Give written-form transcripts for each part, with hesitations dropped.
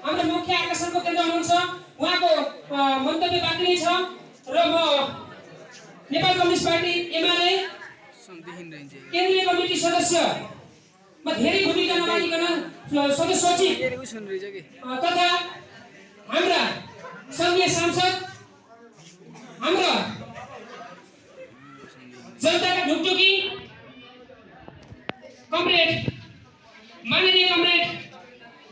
हाम्रो मुख्य आकर्षणको केन्द्र हुनुहुन्छ। उहाँको मन्तव्य बाँकी नै छ र म नेपाल कम्युनिस्ट पार्टी एमाले केन्द्रीय कमिटी सदस्य म धेरै भूमिका नमागिकन सदस्य सचिव तथा हाम्रा संघीय सांसद हाम्रा जनताका ढुकढुकी कमरेड माननीय कमरेड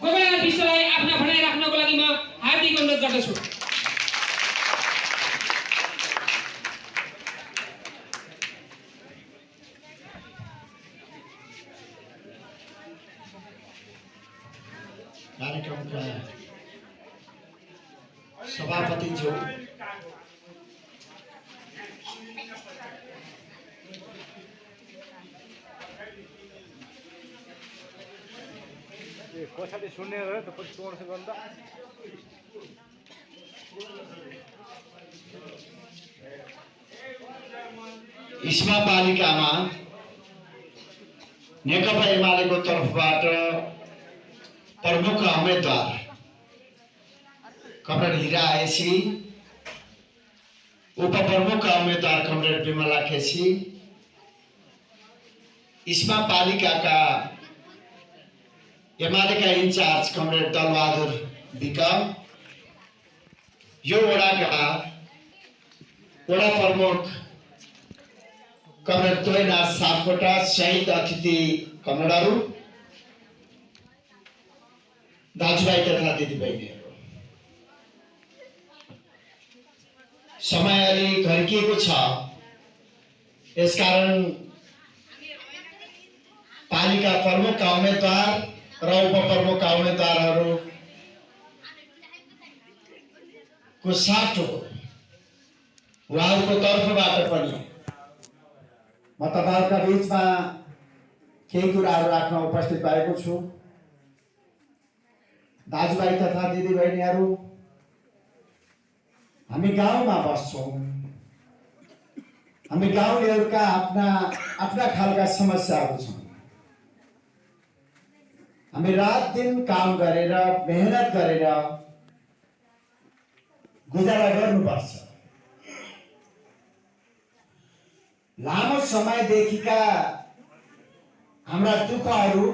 गोपालनाथ विष्टलाई आफ्ना भनाइ राख्नको लागि म हार्दिक अनुरोध गर्दछु। कार्यक्रमका सभापति जो कसैले सुन्ने हो त पछि तोड्छ गर्दा इस्मा पालिकामा नेकपा एमालेको तर्फबाट प्रमुख उम्मेदवार कमरेड हिरा आएसी, उपप्रमुख उम्मेदवार कमरेड विमला खेसी, इस्मा पालिकाका एमालेका इन्चार्ज कमरेड दलबहादुर विकम, यो वडाका वडा प्रमुख कमरेड तोयनाथ सापकोटा सहित अतिथि कमरेडहरू, दाजुभाइ तथा दिदीबहिनीहरू, समय अलि घर्किएको छ, यसकारण पालिका प्रमुख उम्मेदवार र उपप्रमुख उम्मेदवारहरूको साटो उहाँहरूको तर्फबाट पनि म तपाईहरुका बीचमा केही कुराहरू राख्न उपस्थित भएको छु। दाजुभाइ तथा दिदीबहिनीहरू, हामी गाउँमा बस्छौँ। हामी गाउँलेहरूका आफ्ना खालका समस्याहरू छन्। हामी रात दिन काम गरेर मेहनत गरेर गुजारा गर्नुपर्छ। लामो समयदेखिका हाम्रा दुःखहरू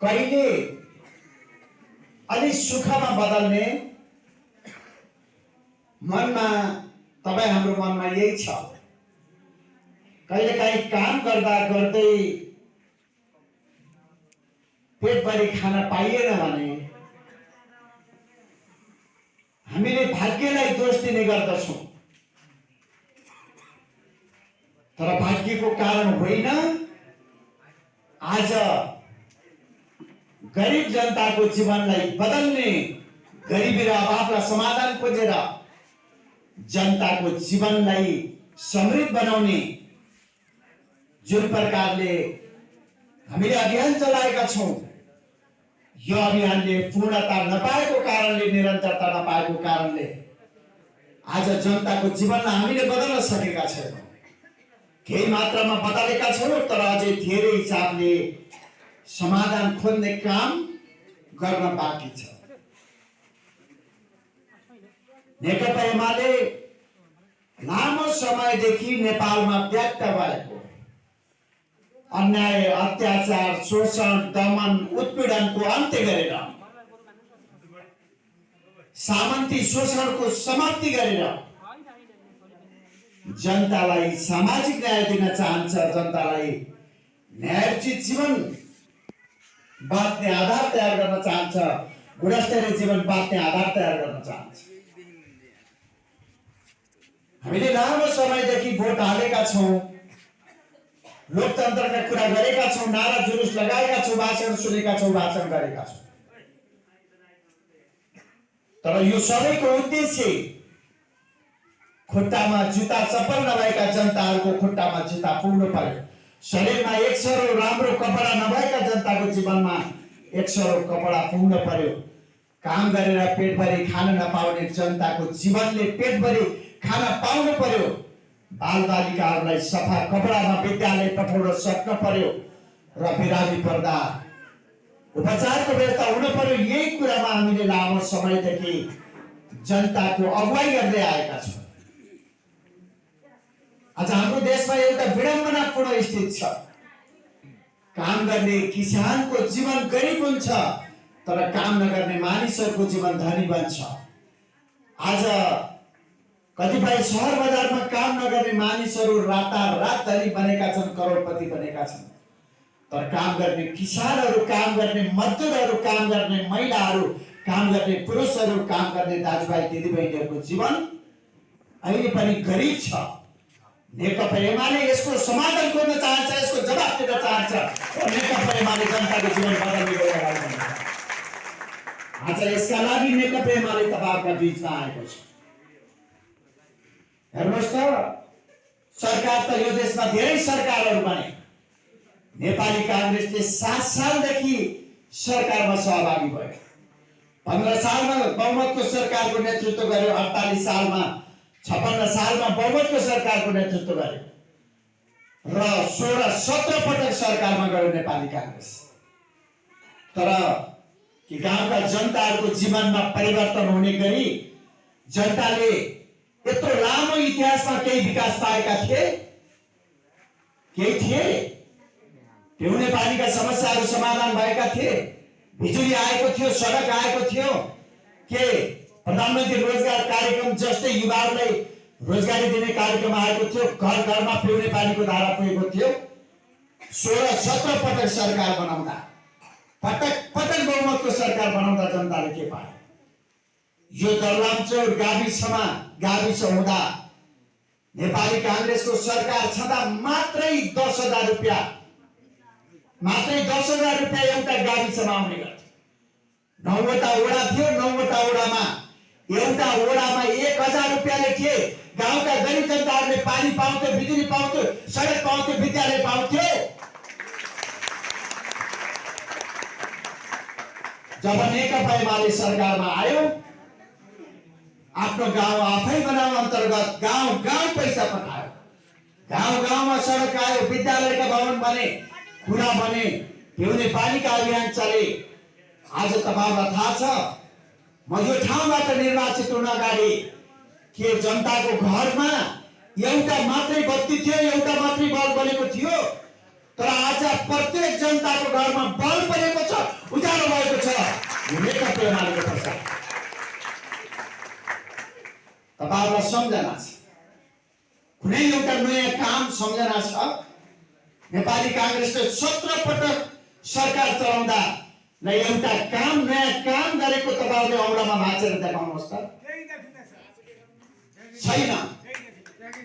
कहिले अलि सुखमा बदल्ने मनमा तपाईं हाम्रो मनमा यही छ। कहिलेकाहीँ काम गर्दा गर्दै पेटभरि खाना पाइएन भने हामीले भाग्यलाई दोष दिने गर्दछौँ, तर भाग्यको कारण होइन। आज गरिब जनताको जीवनलाई बदल्ने, गरिबी र अभावलाई समाधान खोजेर जनताको जीवनलाई समृद्ध बनाउने जुन प्रकारले हामीले अभियान चलाएका छौं, यो अभियानले पूर्णता नपाएको कारणले, निरन्तरता नपाएको कारणले आज जनताको जीवनलाई हामीले बदल्न सकेका छैनौँ। केही मात्रामा बदलेका छौँ, तर अझै धेरै हिसाबले समाधान खोज्ने काम गर्न बाँकी छ। नेकपा एमाले लामो समयदेखि नेपालमा व्यक्त भएको अन्याय, अत्याचार, शोषण, दमन, उत्पीडनको अन्त्य गरेर, सामन्ती शोषणको समाप्ति गरेर जनतालाई सामाजिक न्याय दिन चाहन्छ। जनतालाई न्यायोचित जीवन बाँच्ने आधार तयार गर्न चाहन्छ। गुणस्तरीय जीवन बाँच्ने आधार तयार गर्न चाहन्छ। हामीले लामो समयदेखि भोट हालेका छौं, लोकतन्त्रका कुरा गरेका छौं, नारा जुलुस लगाएका छौं, भाषण सुनेका छौं, भाषण गरेका छौं, तर यो सबैको उद्देश्य खुट्टामा जुत्ता चप्पल नभएका जनताहरूको खुट्टामा जुत्ता पुग्नु पर्यो। शरीरमा एक सरो राम्रो कपडा नभएका जनताको जीवनमा एक सरो कपडा पुग्नु पर्यो। काम गरेर पेटभरि खान नपाउने जनताको जीवनले पेटभरि खाना पाउनु पर्यो। बालबालिकाहरूलाई सफा कपडामा विद्यालय पठाउन सक्नु पर्यो र बिरामी पर्दा उपचारको व्यवस्था हुन पर्यो। यही कुरामा हामीले लामो समयदेखि जनताको अगुवाई गर्दै आएका छौँ। आज हाम्रो देशमा एउटा विडम्बनापूर्ण स्थिति छ। काम गर्ने किसानको जीवन गरिब हुन्छ, तर काम नगर्ने मानिसहरूको जीवन धनी बन्छ। आज कतिपय सहर बजारमा काम नगर्ने मानिसहरू रातारात धनी बनेका छन्, करोडपति बनेका छन्। तर काम गर्ने किसानहरू, काम गर्ने मजदुरहरू, काम गर्ने महिलाहरू, काम गर्ने पुरुषहरू, काम गर्ने दाजुभाइ दिदीबहिनीहरूको जीवन अहिले पनि गरिब छ। नेकपा एमाले यसको समाधान खोज्न चाहन्छ, यसको जवाफ दिन चाहन्छ। नेकपा एमाले जनताको जीवन बदल्ने एउटा गर्छ। आज यसका लागि नेकपा एमाले तपाईहरुका बीचमा आएको छ। हेर्नुहोस् त, सरकार त यो देशमा धेरै सरकारहरू बने। नेपाली कांग्रेसले 7 सालदेखि सरकारमा सहभागी भयो। 15 सालमा बहुमतको सरकारको नेतृत्व गर्यो, 48 सालमा 56 सालमा बहुमतको सरकारको नेतृत्व गर्यो र 16-17 पटक सरकारमा गयो नेपाली कांग्रेस। तर कि गाउँका जनताहरूको जीवनमा परिवर्तन हुने गरी जनताले यत्रो लामो इतिहासमा केही विकास पाएका थिए? केही थिए? पिउने पानीका समस्याहरू समाधान भएका थिए? बिजुली आएको थियो, सडक आएको थियो? के प्रधानमन्त्री रोजगार कार्यक्रम जस्तै युवाहरूलाई रोजगारी दिने कार्यक्रम आएको थियो? घर घरमा पिउने पानीको धारा पुगेको थियो? 16-17 पटक सरकार बनाउँदा, पटक पटक बहुमतको सरकार बनाउँदा जनताले के पाए? यो दर्लामचौर गाविस हुँदा नेपाली कांग्रेसको सरकार छँदा मात्रै 10,000 रुपैयाँ एउटा गाविसमा आउने गर्थ्यो। 9वटा वडा थियो, 9वटा वडामा एउटा वडामा 1,000 रुपैयाँले थिए। गाउँका गरिब जनताहरूले पानी पाउँथ्यो, बिजुली पाउँथ्यो, सडक पाउँथ्यो, विद्यालय पाउँथ्यो। जब नेकपा एमाले सरकारमा आयो, आफ्नो गाउँ आफै बनाऊ अन्तर्गत गाउँ पैसा पठायो। गाउँमा सडक आयो, विद्यालयका भवन बने, खुला बने, पिउने पानीका अभियान चले। आज तपाईहरुलाई थाहा छ, म यो ठाउँबाट निर्वाचित हुन अगाडि के जनताको घरमा एउटा मात्रै बत्ती थियो, एउटा मात्रै बल्ब बलेको थियो? तर आज प्रत्येक जनताको घरमा बल्ब बलेको छ, उज्यालो भएको छ। यो नेकपा एमालेको प्रचार। तपाईहरुलाई सम्झना छ, कुनै एउटा नयाँ काम सम्झना छ? नेपाली कांग्रेसले 17 पटक सरकार चलाउँदा न एउटा नयाँ काम गरेको तपाईहरुले औँलामा भाँचेर देखाउनुहोस् त। छैन।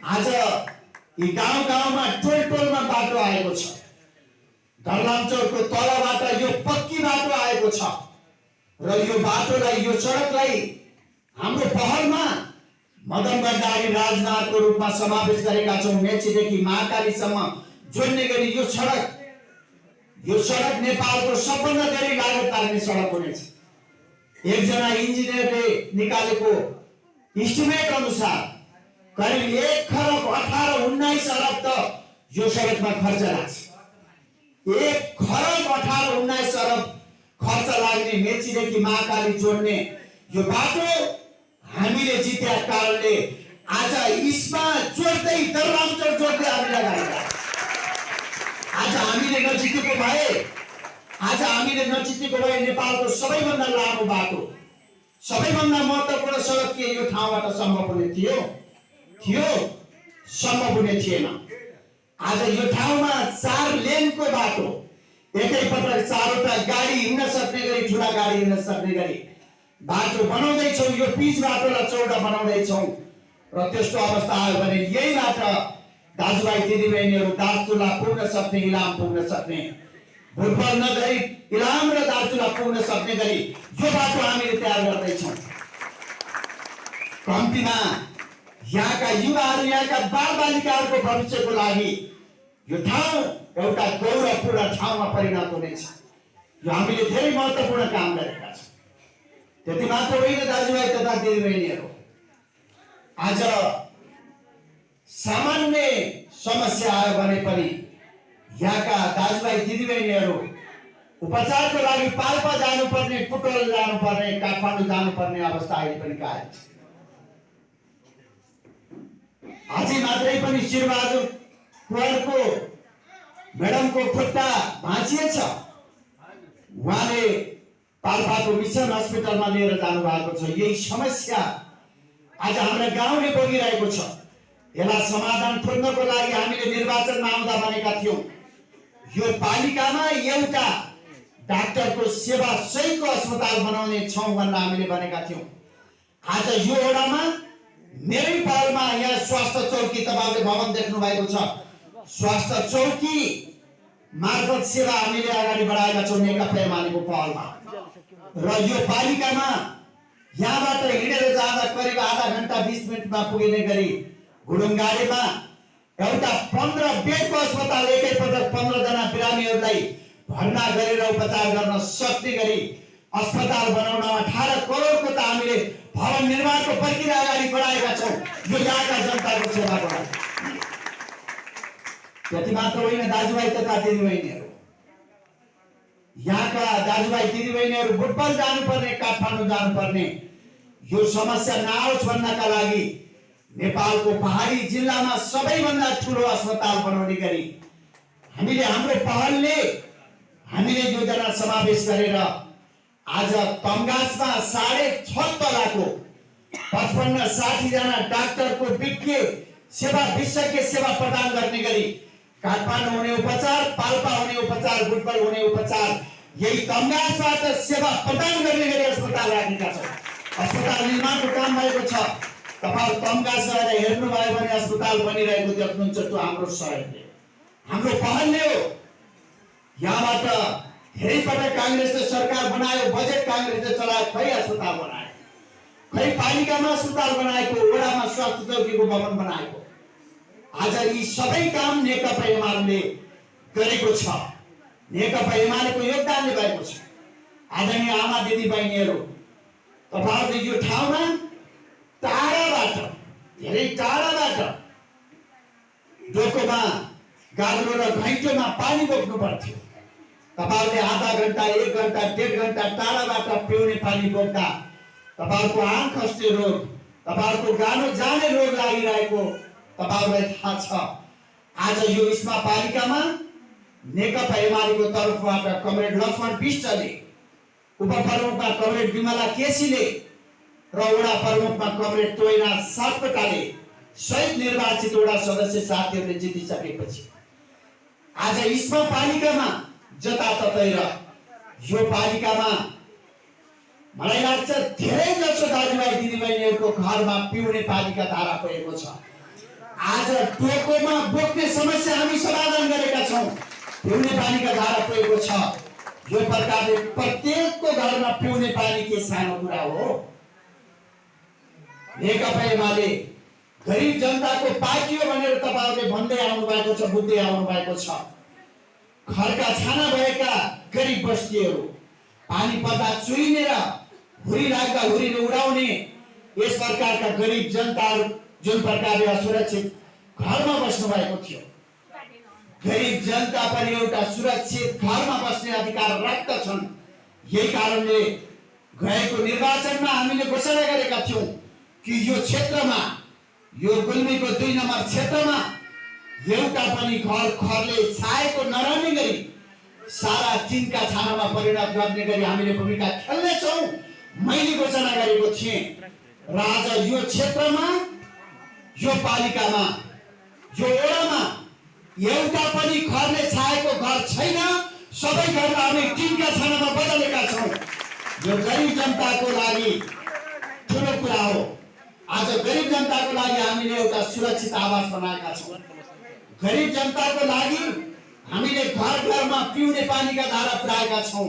आज यी गाउँमा टोलमा बाटो आएको छ। दर्लामचौरको तलबाट यो पक्की बाटो आएको छ र यो बाटोलाई, यो सडकलाई हाम्रो पहलमा मदन भण्डारी राजमार्गको रूपमा समावेश गरेका छौं। मेचीदेखि महाकालीसम्म जोड्ने गरी यो सडक नेपालको सबभन्दा धेरै लागत लाग्ने सडक हुनेछ। एकजना इन्जिनियरले निकालेको इस्टिमेट अनुसार करिब 1,18-19 अरब त यो सडकमा खर्च लाग्छ। 1,18-19 अरब खर्च लाग्ने मेचीदेखि महाकाली जोड्ने यो बाटो हामीले जित्या कारणले आज इस्मा जोड्दै दर्लामचौर जोड्दै हामीलाई गाइन्छ। आज हामीले नजितेको भए नेपालको सबैभन्दा लामो बाटो, सबैभन्दा महत्त्वपूर्ण सडक के यो ठाउँबाट सम्भव हुने थियो? सम्भव हुने थिएन। आज यो ठाउँमा 4 लेनको बाटो, एकैपटक 4वटा गाडी हिँड्न सक्ने गरी, ठुला गाडी हिँड्न सक्ने गरी बाटो बनाउँदैछौँ। यो पिच बाटोलाई चौडा बनाउँदैछौँ र त्यस्तो अवस्था आयो भने यहीबाट दाजुभाइ दिदीबहिनीहरू दार्चुला पुग्न सक्ने, इलाम पुग्न सक्ने, भुटबल नगरी इलाम र दार्चुला पुग्न सक्ने गरी यो बाटो हामीले तयार गर्दैछौँ। कम्तीमा यहाँका युवाहरू, यहाँका बालबालिकाहरूको भविष्यको लागि यो ठाउँ एउटा गौरवपूर्ण ठाउँमा परिणत हुनेछ। यो हामीले धेरै महत्त्वपूर्ण काम गरेका छौँ। त्यति मात्र होइन दाजुभाइ तथा दिदीबहिनीहरू, आज सामान्य समस्या आयो भने पनि यहाँका दाजुभाइ दिदीबहिनीहरू उपचारको लागि पाल्पा जानुपर्ने, पुटोल जानुपर्ने, काठमाडौँ जानुपर्ने अवस्था अहिले पनि कायम छ। आज मात्रै पनि शिरबहादुर कुँवरको म्याडमको खुट्टा भाँचिएछ। उहाँले पाल्पाको मिसन हस्पिटलमा लिएर जानु भएको छ। यही समस्या आज हाम्रो गाउँले भोगिरहेको छ। यसलाई समाधान खोज्नको लागि हामीले निर्वाचनमा आउँदा भनेका थियौँ, यो पालिकामा एउटा डाक्टरको सेवा सहितको अस्पताल बनाउने छौँ भनेर हामीले भनेका थियौँ। आज यो वडामा मेरै पहलमा यहाँ स्वास्थ्य चौकी, तपाईँले भवन देख्नु भएको छ, स्वास्थ्य चौकी मार्फत सेवा हामीले अगाडि बढाएका छौँ नेकपा एमालेको पहलमा। र यो पालिकामा यहाँबाट हिँडेर जाँदा करिब आधा घण्टा 20 मिनटमा पुगिने गरी गुडुङगाडीमा एउटा 15 बेडको अस्पताल, एकैपटक 15 जना बिरामीहरूलाई भर्ना गरेर उपचार गर्न सक्ने गरी अस्पताल बनाउन 18 करोडको त हामीले भवन निर्माणको प्रक्रिया अगाडि बढाएका छौँ। यो यहाँका जनताको सेवाको लागि। त्यति मात्र होइन दाजुभाइ तथा दिदीबहिनीहरू, यहाँका दाजुभाइ दिदीबहिनीहरू बुटबल जानुपर्ने, काठमाडौँ जानुपर्ने यो समस्या नआओस् भन्नका लागि नेपालको पहाडी जिल्लामा सबैभन्दा ठुलो अस्पताल बनाउने गरी हामीले हाम्रो पहलले हामीले योजना समावेश गरेर आज तमगासमा 6.5 तलाको 55-60 जना डाक्टरको विज्ञ सेवा, विशेषज्ञ सेवा प्रदान गर्ने गरी काठमाडौँ हुने उपचार, पाल्पा हुने उपचार, बुटबल हुने उपचार यही तमगासबाट सेवा प्रदान गर्ने गरी अस्पताल राखेका छौँ। अस्पताल निर्माणको काम भएको छ। तपाईहरु तमगास गएर हेर्नुभयो भने अस्पताल बनिरहेको देख्नुहुन्छ। त्यो हाम्रो सहयोगले, हाम्रो पहलले हो। यहाँबाट धेरै पटक कांग्रेसले सरकार बनायो, बजेट कांग्रेसले चलायो, खै अस्पताल बनायो, खै पालिकामा अस्पताल बनाएको, वडामा स्वास्थ्य चौकीको भवन बनाएको। आज यी सबै काम नेकपा एमाले गरेको छ, नेकपा एमालेको योगदानले भएको छ। आदरणीय आमा दिदी बहिनीहरू, तपाईहरुले यो ठाउँमा टाढाबाट, धेरै टाढाबाट डोकोमा गाग्रो र घैँटोमा पानी बोक्नु पर्थ्यो। तपाईहरुले आधा घण्टा, 1 घण्टा, 1.5 घण्टा टाढाबाट पिउने पानी बोक्दा तपाईहरुको आँख खस्ने रोग, तपाईहरुको गानो जाने रोग लागिरहेको तपाईहरुलाई थाहा छ। आज यो इस्मा पालिकामा नेकपा एमालेको तर्फबाट कमरेड लक्ष्मण विष्टले, उपप्रमुखमा कमरेड विमला केसीले र वडा प्रमुखमा कमरेड तोयनाथ सापकोटाले सहित निर्वाचित वडा सदस्य साथीहरूले जितिसकेपछि आज इस्मा पालिकामा जताततै र यो पालिकामा मलाई लाग्छ धेरै जसो दाजुभाइ दिदीबहिनीहरूको घरमा पिउने पानीका धारा पुगेको छ। आज टोकोमा बोक्ने समस्या हामी समाधान गरेका छौँ। पिउने पानीका धारा पुगेको छ। यो प्रकारले प्रत्येकको घरमा पिउने पानी के सानो कुरा हो। नेकपा एमाले गरिब जनताको पार्टी हो भनेर तपाईहरुले भन्दै आउनु भएको छ, बुझ्दै आउनु भएको छ। घरका छाना भएका गरिब बस्तीहरू पानी पर्दा चुइने र हुरी लाग्दा हुरीले उडाउने यस प्रकारका गरिब जनताहरू जुन प्रकारले असुरक्षित घरमा बस्नु भएको थियो, गरिब जनता पनि एउटा सुरक्षित घरमा बस्ने अधिकार राख्दछन्। यही कारणले गएको निर्वाचनमा हामीले घोषणा गरेका थियौं कि यो क्षेत्रमा, यो गुल्मीको 2 नम्बर क्षेत्रमा एउटा पनि घर खरले छाएको नरहने गरी सारा चिनका छानामा परिणत गर्ने गरी हामीले भूमिका खेल्नेछौँ मैले घोषणा गरेको थिएँ। र आज यो क्षेत्रमा, यो पालिकामा, यो वडामा एउटा पनि खरले छाएको घर छैन। सबै घरमा हामी टिनका छानामा बदलेका छौँ। यो गरिब जनताको लागि ठुलो कुरा हो। आज गरिब जनताको लागि हामीले एउटा सुरक्षित आवास बनाएका छौँ। गरिब जनताको लागि हामीले घर घरमा पिउने पानीका धारा पुर्याएका छौँ।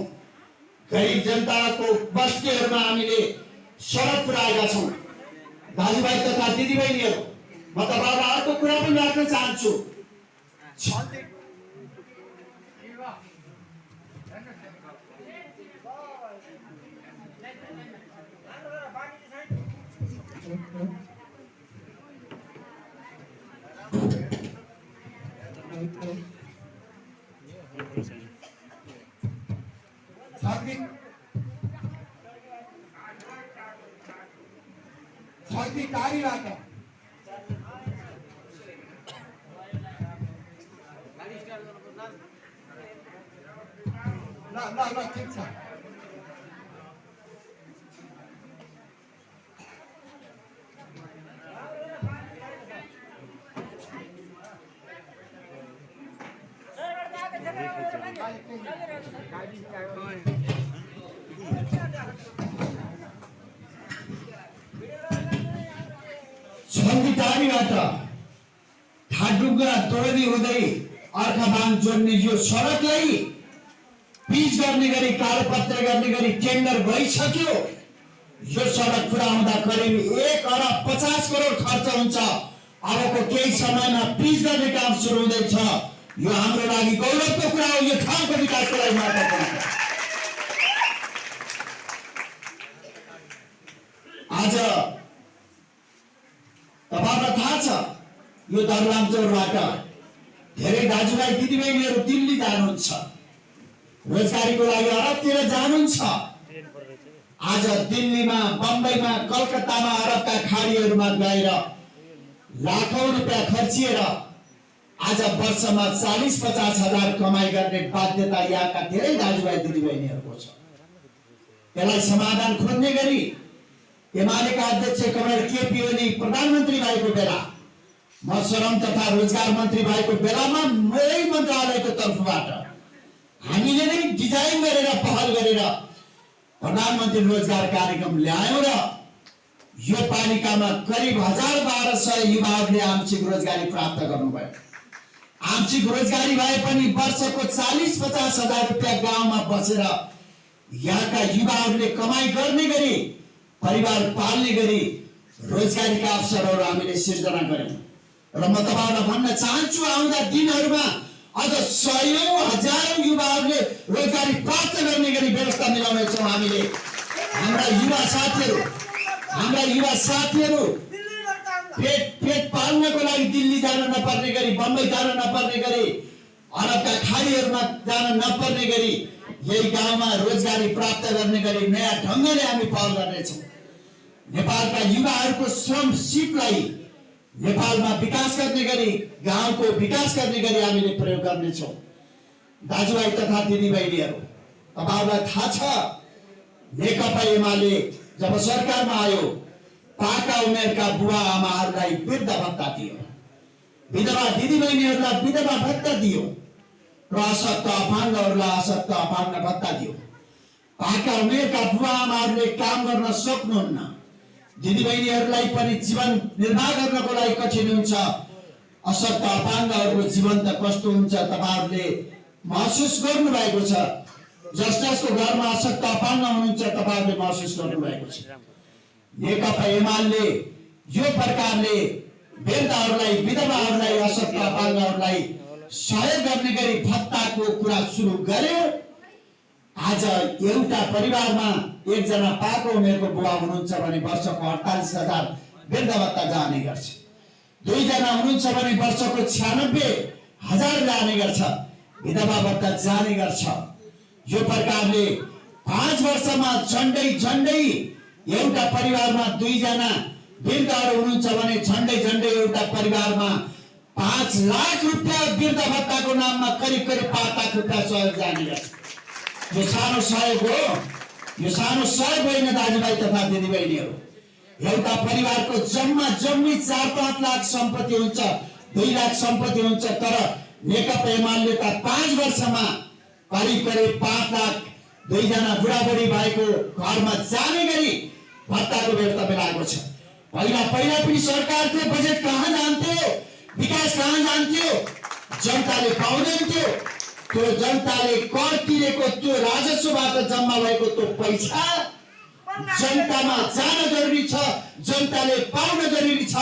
गरिब जनताको बस्तीहरूमा हामीले सडक पुर्याएका छौँ। दाजुभाइ तथा दिदीबहिनीहरू, म तपाईहरुलाई अर्को कुरा पनि राख्न चाहन्छु। छातीकारीबाट ल ठिक छ। छन्दिटारीबाट ठाडुङ्गा तोडी हुँदै अर्काबाङ जोड्ने यो सडकलाई पिच गर्ने गरी कालोपत्र गर्ने गरी टेन्डर भइसक्यो। यो सडक पुरा हुँदा करिब 1 अरब 50 करोड खर्च हुन्छ। अबको केही समयमा पिच गर्ने काम सुरु हुँदैछ। यो हाम्रो लागि गौरवको कुरा हो। यो ठाउँको विकासको लागि महत्त्वपूर्ण छ। आज तपाईलाई थाहा छ यो दरलामचौरबाट धेरै दाजुभाइ दिदीबहिनीहरू दिल्ली जानुहुन्छ, रोजगारीको लागि अरबतिर जानुहुन्छ। आज दिल्लीमा, बम्बईमा, कलकत्तामा अरबका खाडीहरूमा गएर लाखौं रुपियाँ खर्चिएर आज वर्षमा 40-50 हजार कमाई गर्ने बाध्यता यहाँका धेरै दाजुभाइ दिदीबहिनीहरूको छ। यसलाई समाधान खोज्ने गरी एमालेका अध्यक्ष कमरेड केपी ओली प्रधानमन्त्री भएको बेला, म श्रम तथा रोजगार मन्त्री भएको बेलामा मेरै मन्त्रालयको तर्फबाट हामीले नै डिजाइन गरेर पहल गरेर प्रधानमन्त्री रोजगार कार्यक्रम ल्यायौं र यो पालिकामा करिब 1200 युवाहरूले आंशिक रोजगारी प्राप्त गर्नुभयो। आंशिक रोजगारी भए पनि वर्षको 40-50 हजार रुपियाँ गाउँमा बसेर यहाँका युवाहरूले कमाई गर्ने गरी, परिवार पाल्ने गरी रोजगारीका अवसरहरू हामीले सिर्जना गर्यौं। र म तपाईलाई भन्न चाहन्छु आउँदा दिनहरूमा अझ 100औं हजारौं युवाहरूले रोजगारी प्राप्त गर्ने गरी व्यवस्था मिलाउनेछौँ। हामीले हाम्रा युवा साथीहरू पेट पाल्नको लागि दिल्ली जान नपर्ने गरी, बम्बई जान नपर्ने गरी, अरबका खाडीहरूमा जान नपर्ने गरी यही गाउँमा रोजगारी प्राप्त गर्ने गरी नयाँ ढङ्गले हामी पहल गर्नेछौँ। नेपालका युवाहरूको श्रम सिपलाई नेपालमा विकास गर्ने गरी, गाउँको विकास गर्ने गरी हामीले प्रयोग गर्नेछौँ। दाजुभाइ तथा दिदीबहिनीहरू, तपाईलाई थाहा छ नेकपा एमाले जब सरकारमा आयो पाका उमेरका बुवा आमाहरूलाई वृद्ध भत्ता दियो, विधवा दिदीबहिनीहरूलाई विधवा भत्ता दियो र अशक्त अपाङ्गहरूलाई अशक्त अपाङ्ग भत्ता दियो। पाका उमेरका बुवा आमाहरूले काम गर्न सक्नुहुन्न, दिदीबहिनीहरूलाई पनि जीवन निर्वाह गर्नको लागि कठिन हुन्छ। अशक्त अपाङ्गहरूको जीवन त कस्तो हुन्छ तपाईहरूले महसुस गर्नुभएको छ। जसको घरमा अशक्त अपाङ्ग हुनुहुन्छ तपाईहरूले महसुस गर्नुभएको छ। नेकपा एमाले यो प्रकारले वृद्धहरूलाई, विधवाहरूलाई, अशक्त अपाङ्गहरूलाई सहयोग गर्ने गरी भत्ताको कुरा सुरु गर्यो। आज एउटा परिवारमा एकजना पाको उमेरको बुवा हुनुहुन्छ भने वर्षको 48,000 वृद्ध भत्ता जाने गर्छ। 2 जना हुनुहुन्छ भने वर्षको 96,000 जाने गर्छ, विधवा भत्ता जाने गर्छ। यो प्रकारले 5 वर्षमा झन्डै एउटा परिवारमा 2 जना वृद्धहरू हुनुहुन्छ भने झन्डै एउटा परिवारमा 5 लाख रुपियाँ वृद्ध भत्ताको नाममा करिब 5 लाख रुपियाँ सहयोग जाने गर्छ। यो सानो सहयोग हो, यो सानो सहयोग होइन दाजुभाइ तथा दिदीबहिनीहरू। एउटा परिवारको जम्मी 4-5 लाख सम्पत्ति हुन्छ, 2 लाख सम्पत्ति हुन्छ, तर नेकपा एमाले त 5 वर्षमा करिब 5 लाख 2 जना बुढाबुढी भएको घरमा जाने गरी भत्ताको व्यवस्था मिलाएको छ। पहिला पनि सरकार थियो, बजेट कहाँ जान्थ्यो, विकास कहाँ जान्थ्यो, जनताले पाउँदैन थियो। त्यो जनताले कर तिरेको त्यो राजस्वबाट जम्मा भएको त्यो पैसा जनतामा जान जरुरी छ, जनताले पाउन जरुरी छ,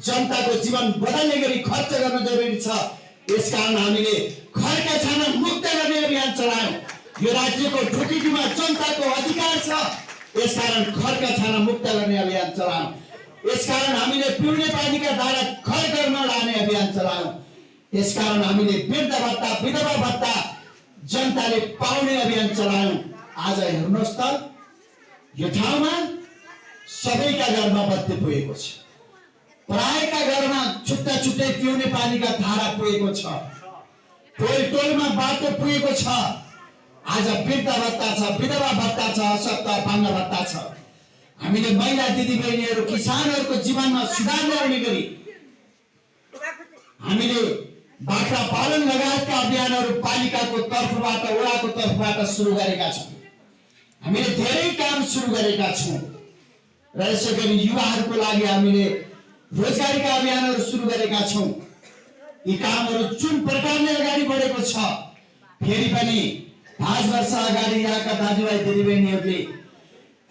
जनताको जीवन बदल्ने गरी खर्च गर्न जरुरी छ। यसकारण हामीले खर्का छाना मुक्त गर्ने अभियान चलायौं। यो राज्यको ढुकीमा जनताको अधिकार छ, यसकारण खर्का छाना मुक्त गर्ने अभियान चलायौं। यसकारण हामीले पिउने पानीका धारा खर गर्न लाने अभियान चलायौं। यसकारण हामीले वृद्ध भत्ता, विधवा भत्ता जनताले पाउने अभियान चलायौं। आज हेर्नुहोस् त यो ठाउँमा सबैका घरमा बत्ती पुगेको छ, प्रायका घरमा छुट्टा छुट्टै पिउने पानीका धारा पुगेको छ, टोल टोलमा बाटो पुगेको छ। आज वृद्ध भत्ता छ, विधवा भत्ता छ, अशक्त अपाङ्ग भत्ता छ। हामीले महिला दिदीबहिनीहरू किसानहरूको जीवनमा सुधार ल्याउने गरी हामीले बाख्रा पालन लगायतका अभियानहरू पालिकाको तर्फबाट वडाको तर्फबाट सुरु गरेका छौँ। हामीले धेरै काम सुरु गरेका छौँ र यसै गरी युवाहरूको लागि हामीले रोजगारीका अभियानहरू सुरु गरेका छौँ। यी कामहरू जुन प्रकारले अगाडि बढेको छ, फेरि पनि 5 वर्ष अगाडि यहाँका दाजुभाइ दिदीबहिनीहरूले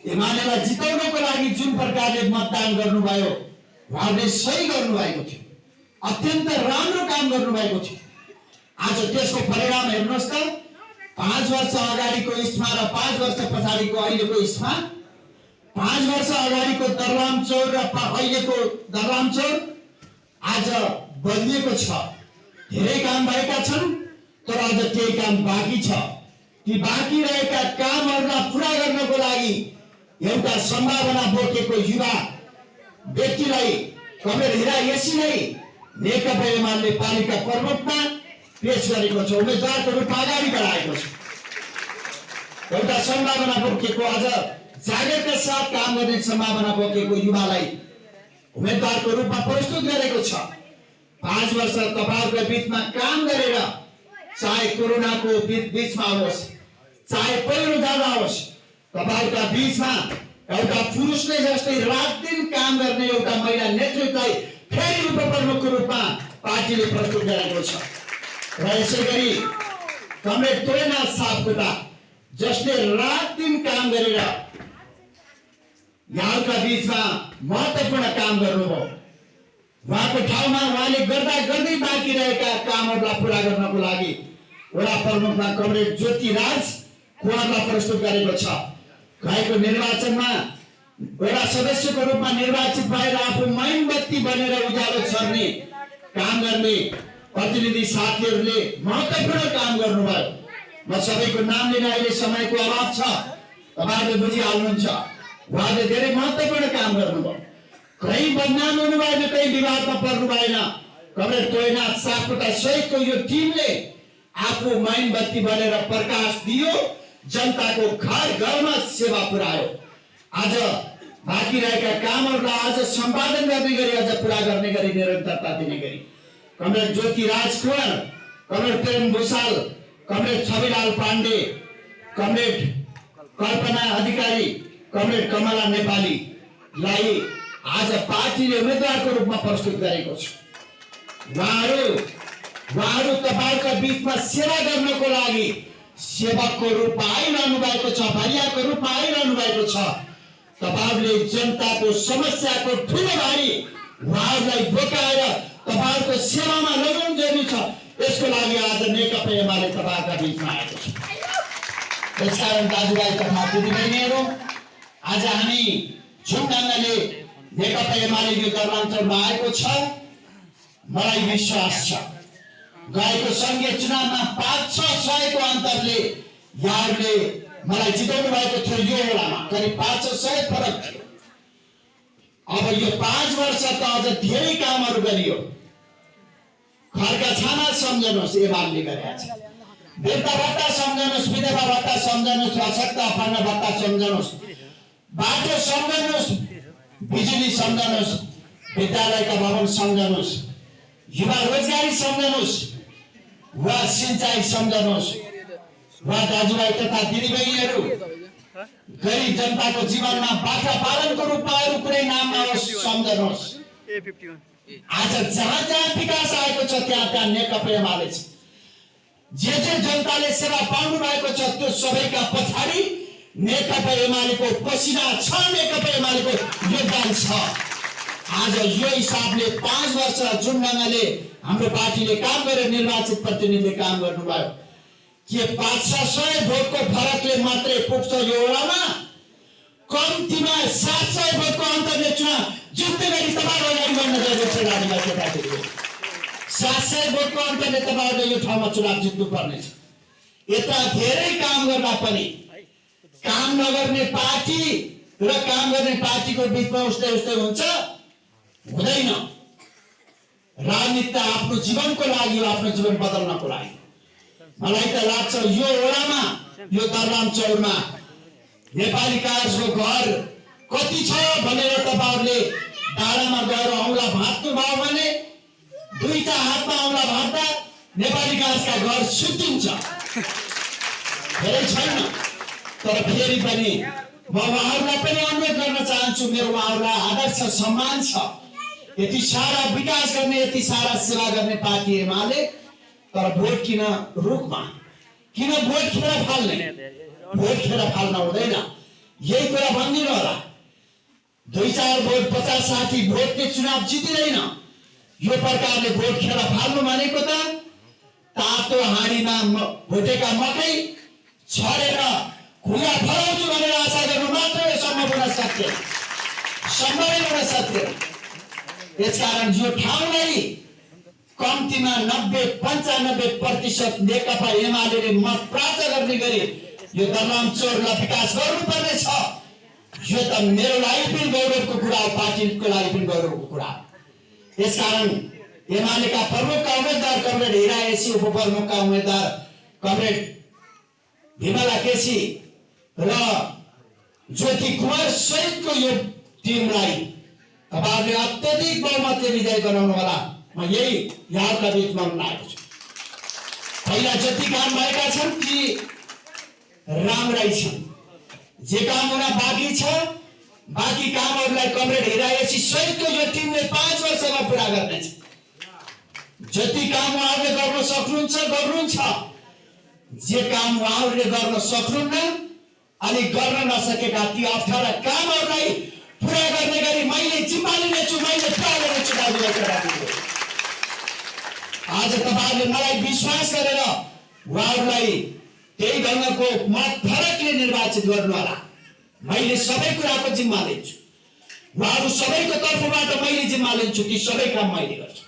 एमालेलाई जिताउनको लागि जुन प्रकारले मतदान गर्नुभयो, उहाँहरूले सही गर्नुभएको थियो, अत्यन्त राम्रो काम गर्नुभएको थियो। आज त्यसको परिणाम हेर्नुहोस् त, 5 वर्ष अगाडिको इस्मा र 5 वर्ष पछाडिको अहिलेको इस्मा, 5 वर्ष अगाडिको दरलामचौर र अहिलेको दरलामचौर आज बदलिएको छ। धेरै काम भएका छन्, तर अझ केही काम बाँकी छ। ती बाँकी रहेका कामहरूलाई पुरा गर्नको लागि एउटा सम्भावना बोकेको युवा व्यक्तिलाई कमरेड हिरा येसीलाई नेकपा एमाले पालिका प्रमुखमा पेश गरेको छ, उम्मेदवारको रूपमा अगाडि बढाएको छ। एउटा सम्भावना बोकेको, अझ जागरका साथ काम गर्ने सम्भावना बोकेको युवालाई उम्मेदवारको रूपमा प्रस्तुत गरेको छ। 5 वर्ष तपाईहरुको बीचमा काम गरेर, चाहे कोरोनाको बीचमा होस्, चाहे पहिरो जाँदा होस्, तपाईहरुका बीचमा एउटा पुरुषले जस्तै रात दिन काम गर्ने एउटा महिला नेतृत्वलाई फेरि उपप्रमुखको रूपमा पार्टीले प्रस्तुत गरेको छ। र यसै गरी कमरेड तोयनाथ सापकोटा जसले रात दिन काम गरेर यहाँका बीचमा महत्त्वपूर्ण काम गर्नुभयो। उहाँको ठाउँमा उहाँले गर्दा गर्दै बाँकी रहेका कामहरूलाई पूरा गर्नको लागि वडा प्रमुखमा कमरेड ज्योतिराज कुँवरलाई प्रस्तुत गरेको छ। गएको निर्वाचनमा वडा सदस्यको रूपमा निर्वाचित भएर आफू मैनबत्ती बनेर उज्यालो छर्ने काम गर्ने प्रतिनिधि साथीहरूले महत्त्वपूर्ण काम गर्नुभयो। म सबैको नाम लिन अहिले समयको अभाव छ, तपाईहरुले बुझिहाल्नुहुन्छ। उहाँले धेरै महत्त्वपूर्ण काम गर्नुभयो। कहीँ बदनाम हुनु भएन, कहीँ विवादमा पर्नु भएन। कमरेड तोयनाथ सापकोटा सहितको यो टिमले आफू मैनबत्ती बनेर प्रकाश दियो, जनताको घर घरमा सेवा पुर्यायो। आज बाँकी रहेका कामहरूलाई आज सम्पादन गर्ने गरी, अझ पुरा गर्ने गरी, निरन्तरता दिने गरी कमरेड ज्योतिराज कुँवर, कमरेड प्रेम भूषाल, कमरेड छविलाल पाण्डे, कमरेड कल्पना अधिकारी, कमरेड कमला नेपालीलाई आज पार्टीले उम्मेदवारको रूपमा प्रस्तुत गरेको छ। उहाँहरू तपाईहरुका बीचमा सेवा गर्नको लागि सेवकको रूपमा आइरहनु भएको छ, भरियाको रूपमा आइरहनु भएको छ। तपाईहरुले जनताको समस्याको ठूलो भारी उहाँहरूलाई बोकाएर तपाईहरुको सेवामा लगाउनु जरुरी छ। यसको लागि आज नेकपा एमाले तपाईहरुका बीचमा आएको छ। त्यसकारण दाजुभाइ तथा दिदीबहिनीहरू, आज हामी जुन ढङ्गले नेकपा एमाले यो दरबारचौरमा आएको छ, मलाई विश्वास छ गएको संघीय चुनावमा 500-600 को अन्तरले यहाँहरूले मलाई जिताउनु भएको थियो। यो बेलामा करिब 500 फरक थियो। अब यो 5 वर्ष त अझ धेरै कामहरू गरियो। घरका छाना सम्झनुहोस्, एमाले गरेका छ। वृद्ध भत्ता सम्झनुहोस्, विधवा भत्ता सम्झनुहोस्, अशक्त अपाङ्ग भत्ता सम्झनुहोस्, बाटो सम्झनुहोस्, बिजुली सम्झनुहोस्, विद्यालयका भवन सम्झनुहोस्, युवा रोजगारी सम्झनुहोस्, वा सिंचाई सम्झनुहोस्, वा दाजुभाइ तथा दिदीबहिनीहरू गरीब जनताको जीवनमा बाख्रा पालनको रूपमा अरू कुनै नाममा होस् सम्झनुहोस्। आज जहाँ जहाँ विकास आएको छ त्यहाँ नेकपा एमाले छ। जे जनताले सेवा पाउनु भएको छ त्यो सबैका पछाडि नेकपा एमालेको पसिना छ, नेकपा एमालेको योगदान छ। आज यो हिसाबले 5 वर्ष जुन ढङ्गले हाम्रो पार्टीले काम गरेर निर्वाचित प्रतिनिधिले काम गर्नुभयो, के 500 भोटको फरकले मात्रै पुग्छ यो वडामा? कम्तीमा 700 भोटको अन्तरले चुनाव जित्ने गरी तपाईहरु अगाडि बढ्न जरुरी छ। दाजुभाइ केटाकेटीहरू, 700 भोटको अन्तरले तपाईहरुले यो ठाउँमा चुनाव जित्नु पर्नेछ। यता धेरै काम गर्दा पनि काम नगर्ने पार्टी र काम गर्ने पार्टीको बिचमा उस्तै उस्तै हुन्छ हुँदैन। राजनीति त आफ्नो जीवनको लागि हो, आफ्नो जीवन बदल्नको लागि। मलाई त लाग्छ यो वडामा, यो दरबार चौरमा नेपाली काजको घर कति छ भनेर तपाईहरुले डाँडामा गएर औँला भाँच्नु भयो भने दुईटा हातमा औँला भाँच्दा नेपाली काजका घर सुत्तिन्छ। धेरै छैन, तर फेरि पनि म उहाँहरूलाई पनि अनुरोध गर्न चाहन्छु, मेरो उहाँहरूलाई आदर छ, सम्मान छ। यति सारा विकास गर्ने, यति सारा सेवा गर्ने पार्टी एमाले, तर भोट किन रुखमा, किन भोट खेर फाल्ने? भोट खेर फाल्न हुँदैन, यही कुरा भनिदिनु होला। 2-4 भोट 50-60 भोटले चुनाव जितिँदैन। यो प्रकारले भोट खेर फाल्नु भनेको त तातो हाँडीमा भोटेका मकै छरेर खुला फलाउँछु भनेर आशा गर्नु मात्रै सम्भव हुन सक्दैन, सम्भवै हुन सक्दैन। यसकारण यो ठाउँलाई कम्तीमा 90-95% नेकपा एमाले मत प्राप्त गर्ने गरी यो दरबार चौरलाई विकास गर्नुपर्ने छ। यो त मेरो लागि पनि गौरवको कुरा हो, पार्टीको लागि पनि गौरवको कुरा हो। यसकारण एमालेका प्रमुखका उम्मेदवार कमरेड हिरा एसी, उपप्रमुखका उम्मेदवार कमरेड विमला केसी र ज्योति कुमार सहितको यो टिमलाई तपाईहरुले अत्यधिक बहुमतले विजय गराउनु होला। म यही यहाँका बीचमा भन्न आएको छु। पहिला जति काम भएका छन् ती राम्रै छन्, जे काम हुन बाँकी छ बाँकी कामहरूलाई कमरेड हिरा एसी सहितको यो टिमले 5 वर्षमा पूरा गर्नेछ। जति काम उहाँहरूले गर्न सक्नुहुन्छ गर्नुहुन्छ, जे काम उहाँहरूले गर्न सक्नुहुन्न अनि गर्न नसकेका ती अप्ठ्यारा कामहरूलाई पूरा गर्ने गरी मैले जिम्मा लिनेछु, मैले पूरा गर्नेछु। आज तपाईहरुले मलाई विश्वास गरेर उहाँहरूलाई त्यही ढङ्गको मत फरकले निर्वाचित गर्नु होला। मैले सबै कुराको जिम्मा लिन्छु, उहाँहरू सबैको तर्फबाट मैले जिम्मा लिन्छु, ती सबै काम मैले गर्छु।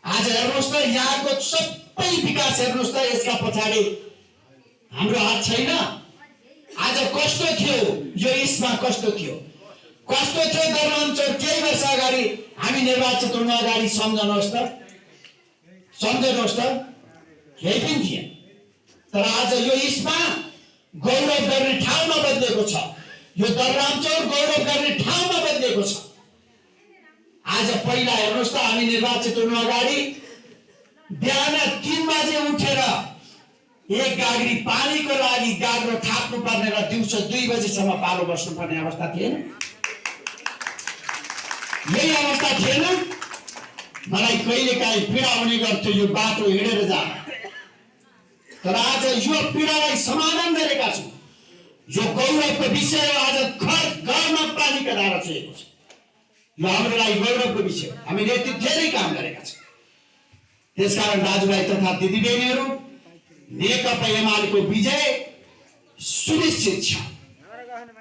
आज हेर्नुहोस् त, यहाँको सबै विकास हेर्नुहोस् त, यसका पछाडि हाम्रो हात छैन। आज कस्तो थियो यो इस्मा, कस्तो थियो दरबार चौर केही वर्ष अगाडि हामी निर्वाचित हुन अगाडि सम्झनुहोस् त, केही पनि थिएन। तर आज यो इस्मा गौरव गर्ने ठाउँमा बदलेको छ, यो दरबार चौर गौरव गर्ने ठाउँमा बदलेको छ। आज पहिला हेर्नुहोस् त, हामी निर्वाचित हुनु अगाडि बिहान 3 बजे उठेर 1 गाग्री पानीको लागि गाग्रो थाप्नु पर्ने र दिउँसो 2 बजेसम्म पालो बस्नुपर्ने अवस्था थिएन। यही अवस्था थिएन। मलाई कहिलेकाहीँ पीडा हुने गर्थ्यो यो बाटो हिँडेर जान, तर आज यो पीडालाई समाधान गरेका छौँ। यो गौरवको विषय हो। आज घर घरमा पानीका धारा चलेको छ, यो हाम्रो लागि गौरवको विषय हो। हामीले यति धेरै काम गरेका छौँ। त्यसकारण दाजुभाइ तथा दिदीबहिनीहरू, नेकपा एमालेको विजय सुनिश्चित छ।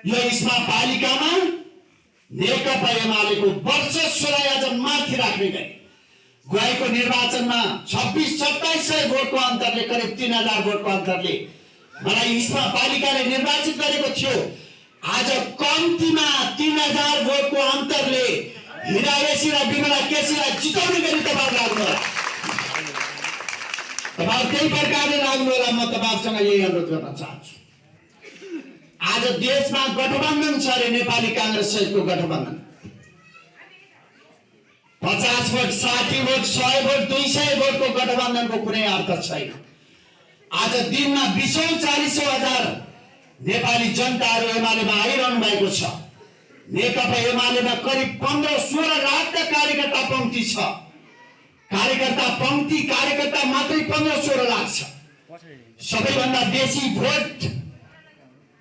यो इस्मा पालिकामा नेकपा एमालेको वर्चस्वलाई अझ माथि राख्ने गरी गएको निर्वाचनमा 26-2700 भोटको अन्तरले, करिब 3000 भोटको अन्तरले मलाई इस्मा पालिकाले निर्वाचित गरेको थियो। आज कम्तीमा 3000 भोटको अन्तरले हिरा एसी र विमला केसीलाई जिताउने गरी तपाईहरु लाग्नु होला। तपाईहरु त्यही प्रकारले लाग्नु होला। म तपाईहरुसँग यही अनुरोध गर्न चाहन्छु। आज देशमा गठबन्धन छ अरे, नेपाली कांग्रेस सहितको गठबन्धन। 50 भोट, 60 भोट, 100 भोट, 200 भोटको गठबन्धनको कुनै अर्थ छैन। आज दिनमा 20,000-40,000 हजार नेपाली जनताहरू एमालेमा आइरहनु भएको छ। नेकपा एमालेमा करिब 15-16 लाख कार्यकर्ता पंक्ति छ। कार्यकर्ता मात्रै 15-16 लाख छ। सबैभन्दा बेसी भोट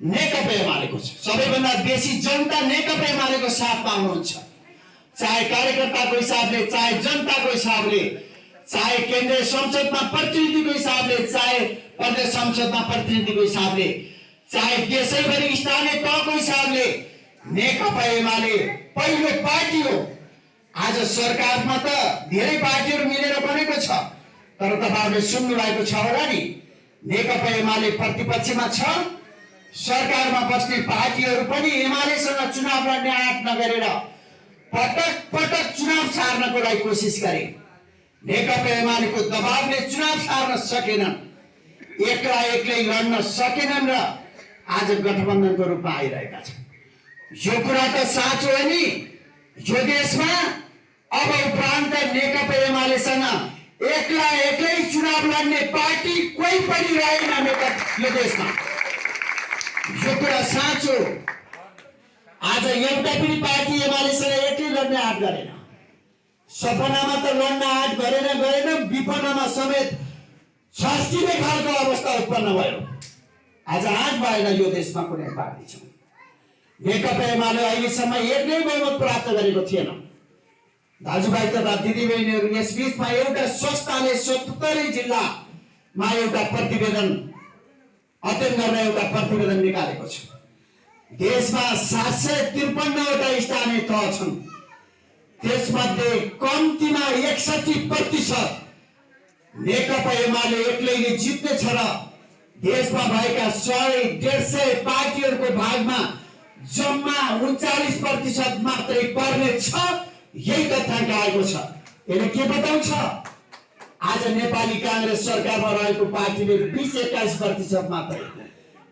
नेकपा एमालेको छ। सबैभन्दा बेसी जनता नेकपा एमालेको साथमा हुनुहुन्छ। चाहे कार्यकर्ताको हिसाबले, चाहे जनताको हिसाबले, चाहे केन्द्रीय संसदमा प्रतिनिधिको हिसाबले, चाहे प्रदेश संसदमा प्रतिनिधिको हिसाबले, चाहे देशैभरि स्थानीय तहको हिसाबले नेकपा एमाले पहिलो पार्टी हो। आज सरकारमा त धेरै पार्टीहरू मिलेर बनेको छ, तर तपाईहरुले सुन्नु भएको छ होला नि, नेकपा एमाले प्रतिपक्षमा छ, सरकारमा बस्ने पार्टीहरू पनि एमालेसँग चुनाव लड्ने आँट नगरेर पटक पटक चुनाव सार्नको लागि कोसिस गरे। नेकपा एमालेको दबावले चुनाव सार्न सकेनन्, एक्लै लड्न सकेनन् र आज गठबन्धनको रूपमा आइरहेका छन्। यो कुरा त साँचो हो नि। यो देशमा अब उपरान्त नेकपा एमालेसँग एक्लै चुनाव लड्ने पार्टी कोही पनि रहेन यो देशमा। यो कुरा साँचो। आज एउटा पनि पार्टी एमालेसँग एक्लै लड्ने आँट गरेन। सपनामा त लड्न आँट गरेन, विपन्नमा समेत छस्किने खालको अवस्था उत्पन्न भयो। आज आँट भएन यो देशमा कुनै पार्टी छ। नेकपा एमाले अहिलेसम्म एक्लै बहुमत प्राप्त गरेको थिएन। दाजुभाइ तथा दिदीबहिनीहरू, यस बीचमा एउटा संस्थाले 77 जिल्लामा एउटा प्रतिवेदन अध्ययन गर्न एउटा प्रतिवेदन निकालेको छ। देशमा 753वटा स्थानीय तह छन्। त्यसमध्ये कम्तीमा 61% नेकपा एमाले एक्लैले जित्नेछ र देशमा भएका 100-150 पार्टीहरूको भागमा जम्मा 39% मात्रै पर्ने छ। यही तथ्याङ्क आएको छ। यसले के बताउँछ? आज नेपाली कांग्रेस सरकारमा रहेको पार्टीले 20-21% मात्रै,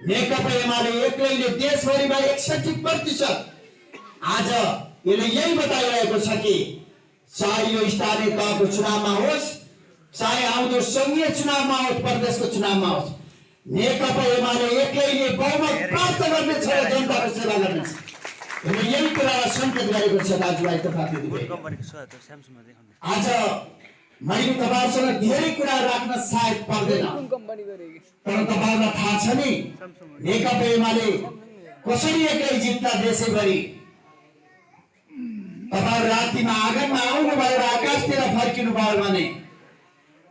नेकपा एमाले एक्लैले देशभरिमा 61%। आज यसले यही बताइरहेको छ कि चाहे यो स्थानीय तहको चुनावमा होस्, चाहे आउँदो संघीय चुनावमा होस्, प्रदेशको चुनावमा होस्, नेकपा एमाले एक्लैले बहुमत प्राप्त गर्नेछ र जनताको सेवा गर्नेछ। यसले यही कुरालाई सङ्केत गरेको छ। दाजुभाइ तथा दिदीबहिनी, आज मैले तपाईँहरूसँग धेरै कुरा राख्न सायद पर्दैन, तर तपाईँहरूलाई थाहा छ नि नेकपा एमाले कसरी एक्लै जित्दा देशैभरि। तपाईहरू रातिमा आँगनमा आउनुभयो र आकाशतिर फर्किनु भयो भने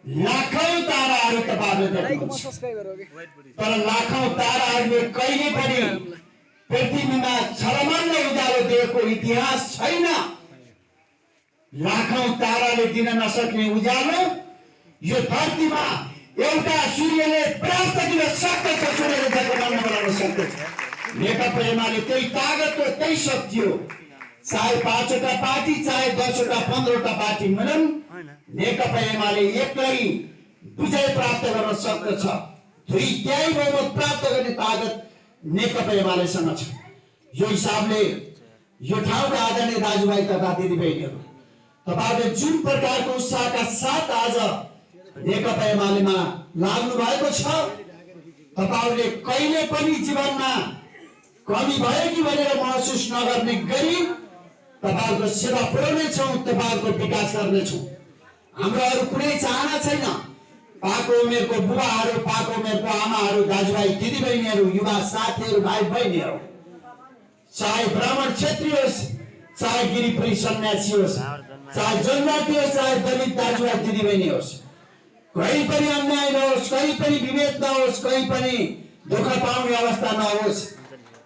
लाखौं ताराहरू तपाईँहरूले देख्नुहुन्छ, तर लाखौं ताराहरूले कहिले पनि पृथ्वीमा छलमल्ल उज्यालो दिएको इतिहास छैन। लाखौं ताराले दिन नसक्ने उज्यालो यो धरतीमा एउटा सूर्यले पर्याप्त दिन सक्दछ, सूर्यले जगमग्न बनाउन सक्दछ। नेकपा एमाले त्यही तागतको त्यही शक्ति हो। चाहे 5वटा पार्टी, चाहे 10वटा 15वटा पार्टी मिलन, नेकपा एमाले एक्लै विजय प्राप्त गर्न सक्दछ। दुईटै बहुमत प्राप्त गर्ने तागत नेकपा एमालेसँग छ। यो हिसाबले यो ठाउँका आदरणीय दाजुभाइ तथा दिदीबहिनीहरू, तपाईहरुले जुन प्रकारको उत्साहका साथ आज नेकपा एमालेमा लाग्नु भएको छ, तपाईहरुले कहिले पनि जीवनमा कमी भयो कि भनेर महसुस नगर्ने गरी तपाईहरुको सेवा पुर्याउनेछौँ, तपाईहरुको विकास गर्नेछौँ। हाम्रो अरू कुनै चाहना छैन। पाको उमेरको बुबाहरू, पाको उमेरको आमाहरू, दाजुभाइ दिदीबहिनीहरू, युवा साथीहरू, भाइ बहिनीहरू, चाहे ब्राह्मण क्षेत्री होस्, चाहे गिरिपुरी सन्यासी होस्, चाहे जनजाति होस्, चाहे दलित दाजुभाइ दिदीबहिनी होस्, कहीँ पनि अन्याय नहोस्, कहीँ पनि विभेद नहोस्, कहीँ पनि दुःख पाउने अवस्था नहोस्।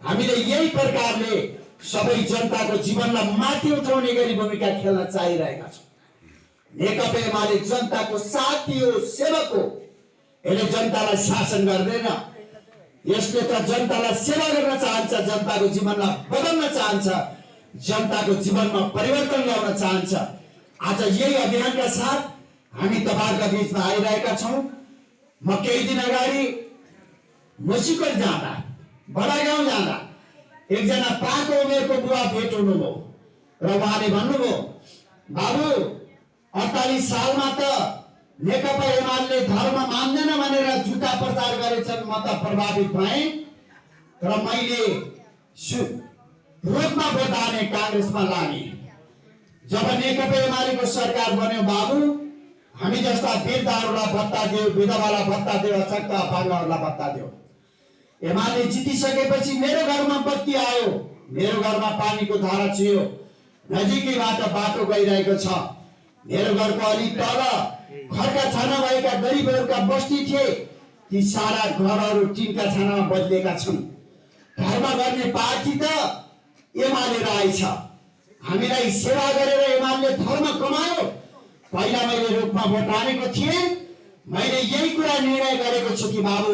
हामीले यही प्रकारले सबै जनताको जीवनलाई माथि उठाउने गरी भूमिका खेल्न चाहिरहेका छौँ। नेकपा एमाले जनताको साथी हो, सेवक हो। यसले जनतालाई शासन गर्दैन, यसले त जनतालाई सेवा गर्न चाहन्छ, जनताको जीवनलाई बदल्न चाहन्छ, जनताको जीवनमा परिवर्तन ल्याउन चाहन्छ। आज यही अभियानका साथ हामी तपाईहरुका बीचमा आइरहेका छौँ। म केही दिन अगाडि मुसिकोट जाँदा, बडागाउँ जाँदा एकजना पाको उमेरको बुवा भेट हुनुभयो र उहाँले भन्नुभयो, बाबु 48 सालमा त नेकपा एमाले धर्म मान्दैन भनेर झुटा प्रचार गरेछन्, म त प्रभावित भएँ र मैले रोडमा भोट हाने, कांग्रेसमा लागेँ। जब नेकपा एमालेको सरकार बन्यो, बाबु हामी जस्ता वृद्धहरूलाई भत्ता दियो, विधवालाई भत्ता दियो, अशक्त अपाङ्गहरूलाई भत्ता दियो। एमाले जितिसकेपछि मेरो घरमा बत्ती आयो, मेरो घरमा पानीको धारा चुह्यो, नजिकैबाट बाटो गइरहेको छ। मेरो घरको अलि तल घरका छाना भएका गरिबहरूका बस्ती थिए, ती सारा घरहरू टिनका छानामा बदलिएका छन्। धर्म गर्ने पार्टी त एमाले रहेछ। हामीलाई सेवा गरेर एमाले धर्म कमायो। पहिला मैले रूपमा भोट हालेको थिएँ। मैले यही कुरा निर्णय गरेको छु कि बाबु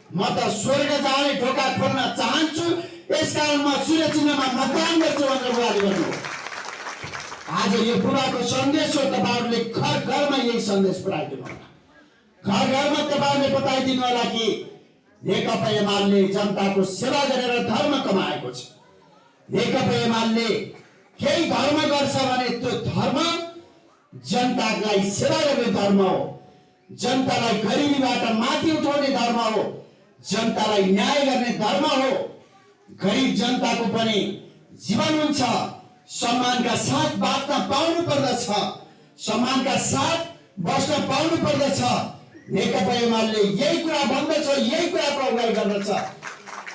म त स्वर्ग जाने ढोका खोल्न चाहन्छु, यसकारण म सूर्य चिन्हमा मतदान गर्छु भनेर उहाँले भन्नुभयो। आज यो बुबाको सन्देश हो, तपाईँहरूले घर घरमा यही सन्देश पुऱ्याइदिनु होला। घर घरमा तपाईँहरूले बताइदिनु होला कि नेकपा एमाले जनताको सेवा गरेर धर्म कमाएको छ। नेकपा एमाले केही धर्म गर्छ भने त्यो धर्म जनतालाई सेवा गर्ने धर्म हो, जनतालाई गरिबीबाट माथि उठाउने धर्म हो, जनतालाई न्याय गर्ने धर्म हो। गरिब जनताको पनि जीवन हुन्छ, सम्मानका साथ बाँच्न पाउनु पर्दछ, सम्मानका साथ बस्न पाउनु पर्दछ। नेकपा एमाले यही कुरा भन्दछ, यही कुराको अगुवाई गर्दछ।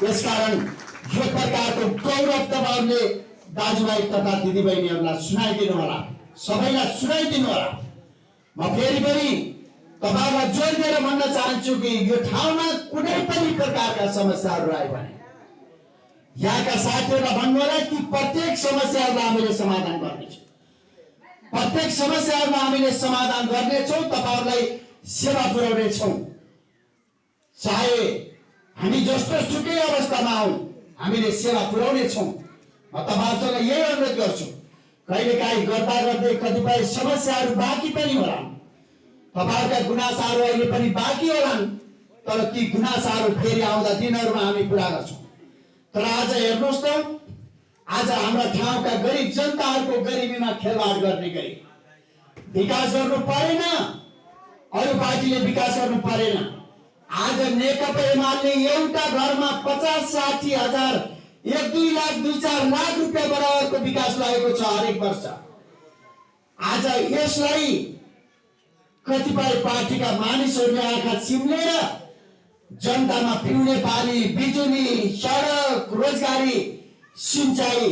त्यसकारण यो प्रकारको गौरव तपाईँहरूले दाजुभाइ तथा दिदीबहिनीहरूलाई सुनाइदिनु होला, सबैलाई सुनाइदिनु होला। म फेरि पनि तपाईँहरूलाई जोड दिएर भन्न चाहन्छु कि यो ठाउँमा कुनै पनि प्रकारका समस्याहरू आयो भने यहाँका साथीहरूलाई भन्नु होला कि प्रत्येक समस्याहरूलाई हामीले समाधान गर्नेछौँ, प्रत्येक समस्याहरूलाई हामीले समाधान गर्नेछौँ, तपाईँहरूलाई सेवा पुर्याउनेछौँ। चाहे हामी जस्तो सुकै अवस्थामा हौँ, हामीले सेवा पुर्याउनेछौँ। म तपाईँहरूसँग यही अनुरोध गर्छु, कहिलेकाहीँ गर्दा गर्दै कतिपय समस्याहरू बाँकी पनि होलान्, तपाईँहरूका गुनासाहरू अहिले पनि बाँकी होलान्, तर ती गुनासाहरू फेरि आउँदा दिनहरूमा हामी पुरा गर्छौँ। तर आज हेर्नुहोस् त, आज हाम्रा ठाउँका गरिब जनताहरूको गरिबीमा खेलवाड गर्ने गरी विकास गर्नु परेन, अरू पार्टीले विकास गर्नु परेन। आज नेकपा एमाले एउटा घरमा 50-60 हजार 1-2 लाख 2-4 लाख रुपियाँ बराबरको विकास लागेको छ हरेक वर्ष। आज यसलाई कतिपय पार्टीका मानिसहरूले आँखा चिम्लेर जनतामा पिउने पानी, बिजुली, सडक, रोजगारी, सिंचाई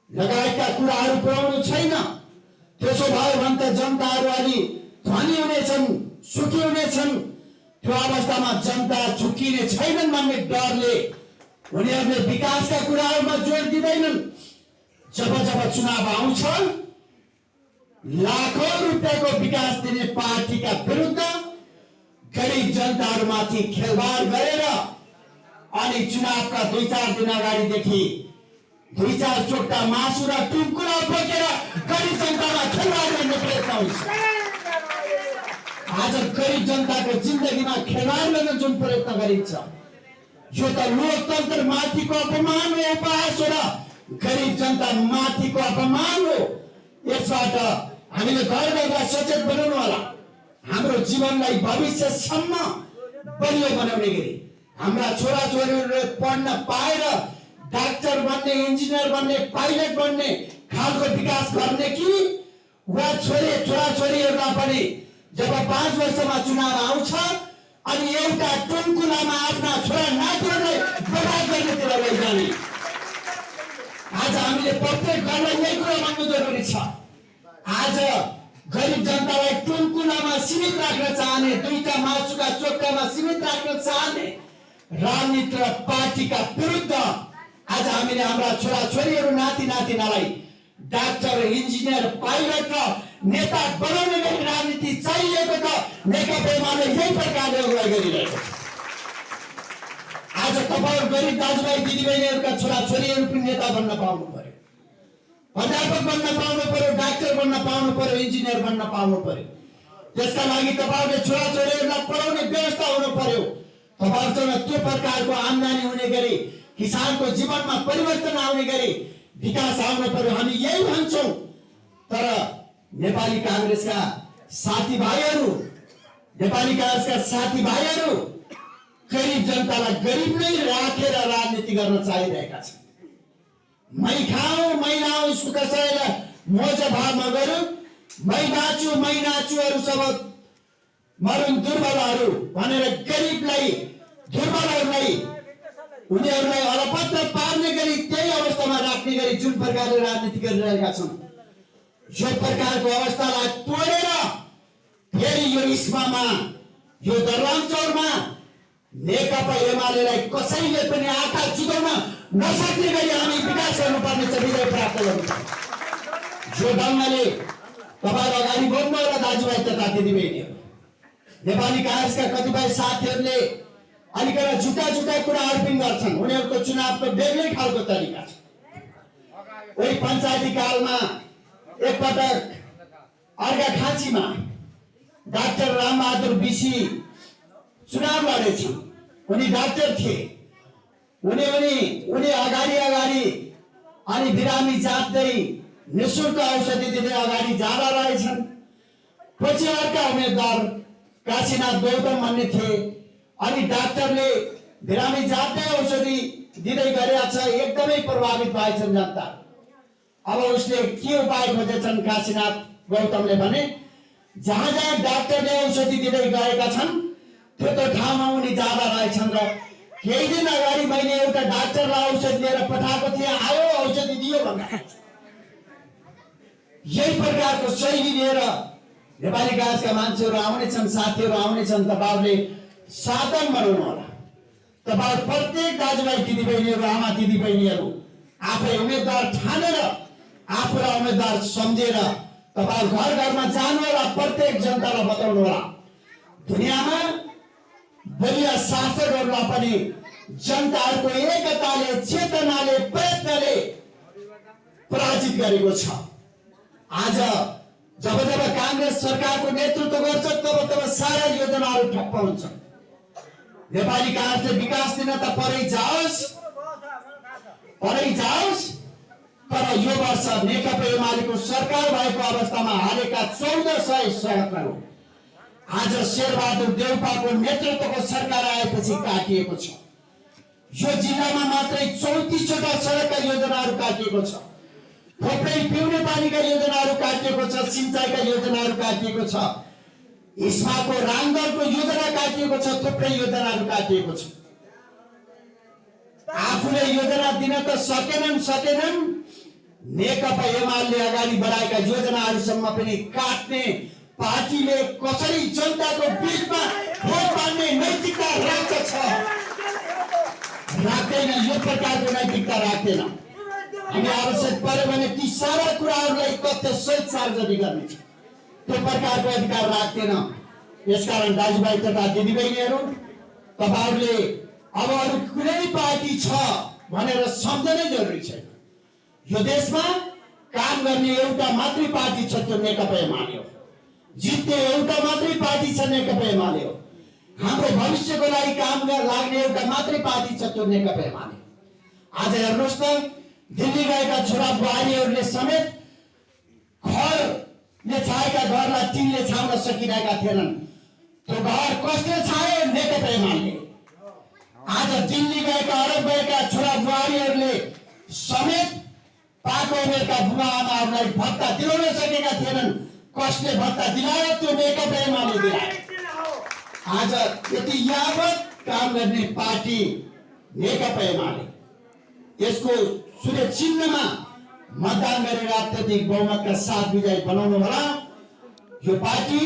लगायतका कुराहरू पुर्याउनु छैन। त्यसो भयो भने त जनताहरू अलि धनी हुनेछन्, सुखी हुनेछन्। त्यो अवस्थामा जनता झुक्किने छैनन् भन्ने डरले उनीहरूले विकासका कुराहरूमा जोड दिँदैनन्। जब जब चुनाव आउँछ, लाखौं रुपियाँको विकास दिने पार्टीका विरुद्ध गरिब जनताहरूमाथि खेलवाड गरेर अनि चुनावका 2-4 दिन अगाडिदेखि 2-4 चोट्टा मासु र टुक्रा बोकेर गरिब जनतामा खेलवाड गर्ने प्रयत्न हुन्छ। आज गरिब जनताको जिन्दगीमा खेलवाड गर्न जुन प्रयत्न गरिन्छ, यो त लोकतन्त्र माथिको अपमान हो, उपहास हो र गरिब जनता माथिको अपमान हो। यसबाट हामीले घर घरलाई सचेत बनाउनु होला। हाम्रो जीवनलाई भविष्यसम्म बलियो बनाउने गरी हाम्रा छोराछोरीहरूले पढ्न पाएर डाक्टर बन्ने, इन्जिनियर बन्ने, पाइलट बन्ने खालको विकास गर्ने कि वा छोराछोरीहरूलाई पनि जब 5 वर्षमा चुनाव आउँछ अनि एउटा टुङ्कुलामा आफ्ना छोरा नातिहरूलाई बर्बाद गर्नेतिर लैजाने। आज हामीले प्रत्येक घरलाई यही कुरा भन्नु जरुरी छ। आज गरिब जनतालाई टुनकुनामा सीमित राख्न चाहने, 2टा मासुका चोक्कामा सीमित राख्न चाहने राजनीति र पार्टीका विरुद्ध आज हामीले हाम्रा छोराछोरीहरू, नाति नातिनालाई डाक्टर, इन्जिनियर, पाइलट र नेता बनाउने गरी राजनीति चाहिएको त नेकपा एमाले यही प्रकारले अगुवाई गरिरहेको छ। आज तपाईहरु गरिब दाजुभाइ दिदीबहिनीहरूका छोराछोरीहरू पनि नेता बन्न पाउनु पर्यो, अध्यापक बन्न पाउनु पर्यो, डाक्टर बन्न पाउनु पर्यो, इन्जिनियर बन्न पाउनु पर्यो। त्यसका लागि तपाईहरुले छोराछोरीहरूलाई पढाउने व्यवस्था हुनु पर्यो। तपाईहरुसँग त्यो प्रकारको आम्दानी हुने गरी, किसानको जीवनमा परिवर्तन आउने गरी विकास आउनु पर्यो। हामी यही भन्छौं। तर नेपाली कांग्रेसका साथीभाइहरू, नेपाली कांग्रेसका साथीभाइहरू गरिब जनतालाई गरिब नै राखेर राजनीति गर्न चाहिरहेका छन्। मै खाऊ मै लाऊ सुख सहेला मोज भाव गरौँ, मै नाचुहरू सब मरुन् दुर्बलहरू भनेर गरिबलाई, दुर्बलहरूलाई उनीहरूलाई अलपत्र पार्ने गरी त्यही अवस्थामा राख्ने गरी जुन प्रकारले राजनीति गरिरहेका छन्, यो प्रकारको अवस्थालाई तोडेर फेरि यो इस्मामा, यो दरबार चौरमा नेकपा एमालेलाई कसैले पनि आँखा चुकाउन नसक्ने गरी हामी विकास गर्नुपर्ने छ, विजय प्राप्त गर्नुपर्छ। जो ढङ्गले तपाईहरु अगाडि बढ्नु होला दाजुभाइ तथा दिदीबहिनीहरू। नेपाली कांग्रेसका कतिपय साथीहरूले अलिकति झुटा कुराहरू पनि गर्छन्। उनीहरूको चुनावको बेग्लै खालको तरिका छ। उही पञ्चायती कालमा एकपटक अर्घाखाँचीमा डाक्टर रामबहादुर बिसी चुनाव लडेछन्। उनी डाक्टर थिए। उनी अगाडि अनि बिरामी जात्दै निःशुल्क औषधि दिँदै अगाडि जाँदा रहेछन्। पछि अर्का उम्मेदवार काशीनाथ गौतम भन्ने थिए। अनि डाक्टरले बिरामी जात्दै औषधि दिँदै गरेका छ। एकदमै प्रभावित भएछन् जनता। अब उसले के उपाय खोजेछन् काशीनाथ गौतमले भने जहाँ जहाँ डाक्टरले औषधि दिँदै गएका छन् त्यो ठाउँमा उनी जाँदा रहेछन्। र केही दिन अगाडि मैले एउटा डाक्टरलाई औषधि लिएर पठाएको थिएँ, आयो औषधि दियो भन्दा यही प्रकारको शैली लिएर नेपाली गाजका मान्छेहरू आउनेछन्, साथीहरू आउनेछन्। तपाईहरुले साधन बनाउनु होला। तपाईहरु प्रत्येक दाजुभाइ दिदीबहिनीहरू, आमा दिदीबहिनीहरू आफै उम्मेदवार ठानेर, आफूलाई उम्मेदवार सम्झेर तपाईहरु घर घरमा जानु होला। प्रत्येक जनतालाई बताउनु होला। दुनियाँमा बलिया शासकहरूलाई पनि जनताहरूको एकताले, चेतनाले, प्रयत्नले पराजित गरेको छ। आज जब कांग्रेस सरकारको नेतृत्व गर्छ तब सारा योजनाहरू ठप्प हुन्छन्। नेपाली कांग्रेसले विकास दिन त परै जाओस्, तर यो वर्ष नेकपा एमालेको सरकार भएको अवस्थामा हालेका 1400 सडकहरू आज शेरबहादुर देउपाको नेतृत्वको सरकार आएपछि काटिएको छ। यो जिल्लामा मात्रै 34 वटा सडकका योजनाहरू काटिएको छ। थुप्रै पिउने पानीका योजनाहरू काटिएको छ, सिंचाइका योजनाहरू काटिएको छ, इस्माको राङदरको योजना काटिएको छ, थुप्रै योजनाहरू काटिएको छ। आफूले योजना दिन त सकेनन्, नेकपा एमाले अगाडि बढाएका योजनाहरूसम्म पनि काट्ने पार्टीले कसरी जनताको बीचमा भोट पाल्ने नैतिकता राख्दछ? राख्दैन। यो प्रकारको नैतिकता राख्दैन। हामी आवश्यक पर्यो भने ती सारा कुराहरूलाई तथ्य सहित सार्वजनिक गर्नेछ। त्यो प्रकारको अधिकार राख्दैन। यसकारण दाजुभाइ तथा दिदीबहिनीहरू, तपाईहरुले अब अरु कुनै पार्टी छ भनेर सम्झनै जरुरी छैन। यो देशमा काम गर्ने एउटा मात्रै पार्टी छ, त्यो नेकपा एमाले हो। जित्ने एउटा मात्रै पार्टी छ, नेकपा एमाले हो। हाम्रो भविष्यको लागि काम लाग्ने एउटा मात्रै पार्टी छ, त्यो नेकपा एमाले। आज हेर्नुहोस् त, दिल्ली गएका छोरा बुहारीहरूले समेत घरले छाएका घरलाई टिनले छाउन सकिरहेका थिएनन्। त्यो घर कसले छायो? नेकपा एमाले। आज दिल्ली गएका, अरब गएका छोरा बुहारीहरूले समेत पाको उमेरका बुबा आमाहरूलाई भत्ता दिलाउन सकेका थिएनन्। कसले भत्ता दिलायो? त्यो नेकपा एमाले दिलायो। आज यति यावत काम गर्ने पार्टी नेकपा एमाले। यसको सूर्य चिन्हमा मतदान गरेर अत्यधिक बहुमतका साथ विजय बनाउनु होला। यो पार्टी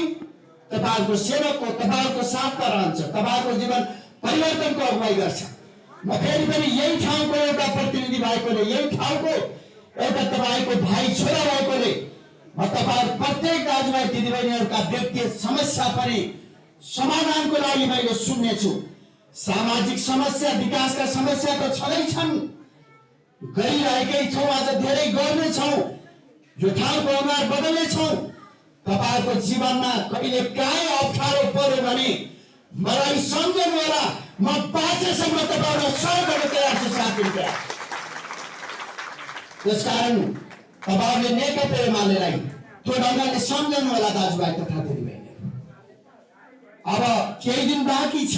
तपाईहरुको सेवकको, तपाईहरुको साथमा रहन्छ, तपाईहरुको जीवन परिवर्तनको अगुवाई गर्छ। म फेरि पनि यही ठाउँको एउटा प्रतिनिधि भएकोले, यही ठाउँको एउटा तपाईको भाइ छोरा भएकोले म तपाईहरु प्रत्येक दाजुभाइ दिदीबहिनीहरूका व्यक्तिगत समस्या पनि समाधानको लागि मैले सुन्नेछु। सामाजिक समस्या, विकासका समस्या त छँदै छन्, गरिरहेकै छौँ, आज धेरै गर्नेछौँ। यो ठाउँको अनुहार बदल्नेछौँ। तपाईहरुको जीवनमा कहिले काहीँ अप्ठ्यारो पर्यो भने मलाई सम्झनु होला। म बाँचेसम्म तपाईहरुलाई सहयोग गर्न तयार छु साथीहरु। त्यसकारण तपाईहरुले नेकपा एमालेलाई त्यो ढङ्गले सम्झनु होला दाजुभाइ तथा दिदीबहिनीहरू। अब केही दिन बाँकी छ,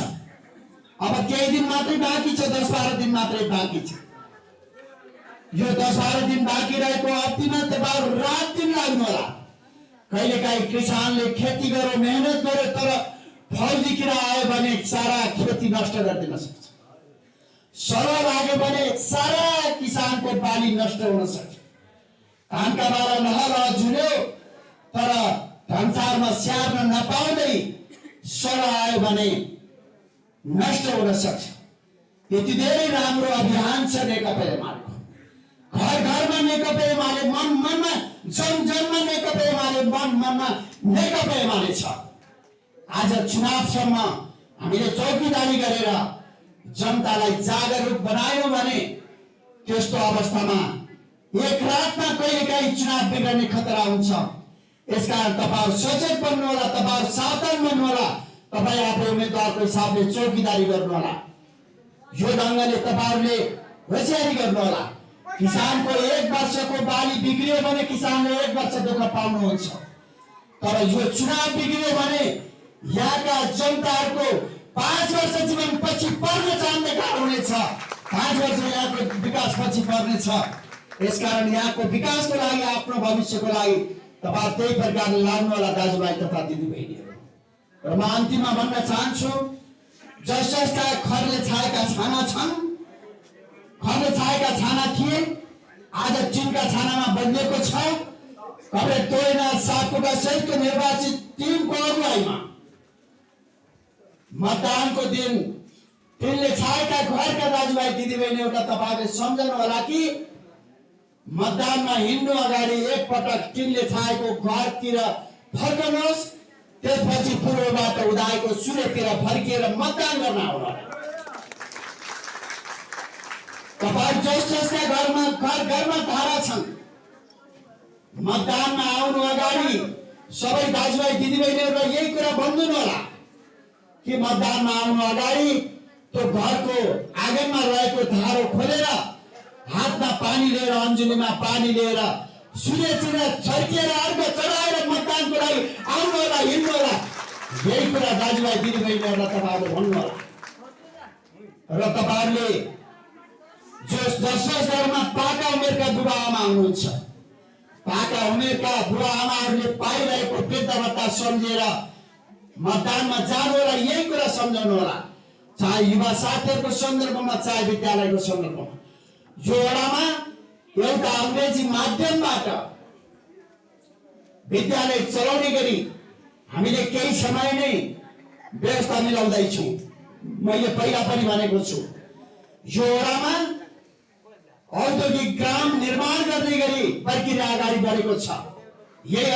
अब केही दिन मात्रै बाँकी छ, 10-12 दिन मात्रै बाँकी छ। यो 10-12 दिन बाँकी रहेको अवधिमा तपाईहरु रात दिन लाग्नु होला। कहिलेकाहीँ किसानले खेती गर्यो, मेहनत गर्यो, तर फौजी किरा आयो भने सारा खेती नष्ट गरिदिन सक्छ। सडा लाग्यो भने सारा किसानको बाली नष्ट हुन सक्छ। धानका बाला नहर झुल्यो, तर भन्सारमा स्याहार्न नपाउँदै सडा आयो भने नष्ट हुन सक्छ। यति धेरै राम्रो अभियान छ नेकपा एमालेको। घर घरमा नेकपा एमाले, मन मनमा, जन जनमा नेकपा एमाले, मन मनमा नेकपा एमाले छ। आज चुनावसम्म हामीले चौकीदारी गरेर जनतालाई जागरुक बनायो भने त्यस्तो अवस्थामा एक रातमा कहिलेकाहीँ चुनाव बिग्रने खतरा हुन्छ। यसकारण तपाईहरु सचेत बन्नु होला, तपाईहरु सावधान बन्नु होला, तपाई आफ्नो उम्मेदवारको हिसाबले चौकीदारी गर्नु होला। यो ढंगले तपाईहरुले होशियारी गर्नु होला। किसानको 1 वर्षको बाली बिग्रियो भने किसानले 1 वर्ष दुःख पाउनुहुन्छ, तर यो चुनाव बिग्रियो भने यहाँका जनताहरुको 5 वर्ष जीवन पछि पर्ने चाहने गाह्रो हुनेछ। 5 वर्ष यहाँको विकास पछि पर्नेछ। यसकारण यहाँको विकासको लागि, आफ्नो भविष्यको लागि तपाईहरु त्यही प्रकारले लाग्नु होला दाजुभाइ तथा दिदीबहिनीहरु। र म अन्तिममा भन्न चाहन्छु, जसका खरले छाएका छाना छन्, खरले छाएका छाना थिए, आज टिमका छानामा बदलिएको छ। कमरेड तोयनाथ सापकोटा सहितको निर्वाचित टिमको अगुवाईमा मतदानको दिन तिनले छाएका घरका दाजुभाइ दिदीबहिनीहरुलाई तपाईहरुले सम्झनु होला कि मतदानमा हिँड्नु अगाडि एक पटक टिनले छाएको घरतिर फर्कनुहोस्, त्यसपछि पूर्वबाट उदाएको सूर्यतिर फर्किएर मतदान गर्न आउनु। तपाईहरु जसका घरमा धारा छन्, मतदानमा आउनु अगाडि सबै दाजुभाइ दिदीबहिनीहरुलाई यही कुरा भन्दिनु होला कि मतदानमा आउनु अगाडि त्यो घरको आँगनमा रहेको धारो खोलेर हातमा पानी लिएर, अन्जुलीमा पानी लिएर सूर्यतिर छर्किएर अर्घ चढाएर मतदानको लागि आउनु होला, हिँड्नु होला। यही कुरा दाजुभाइ दिदीबहिनीहरुलाई तपाईहरुले भन्नु होला। र तपाईहरुले जस घरमा पाका उमेरका बुबा आमा हुनुहुन्छ, पाका उमेरका बुबा आमाहरूले पाइरहेको वृद्ध भत्ता सम्झेर मतदानमा जानु होला। यही कुरा सम्झाउनु होला, चाहे युवा साथीहरुको सन्दर्भमा, चाहे विद्यालयको सन्दर्भमा। यो वडामा एउटा अंग्रेजी माध्यमबाट विद्यालय चलाउने गरी हामीले केही समय नै व्यवस्था मिलाउँदै छौं। मैले पहिला पनि भनेको छु, यो वडामा औद्योगिक ग्राम निर्माण गर्ने गरी प्रक्रिया अगाडि बढेको छ। यही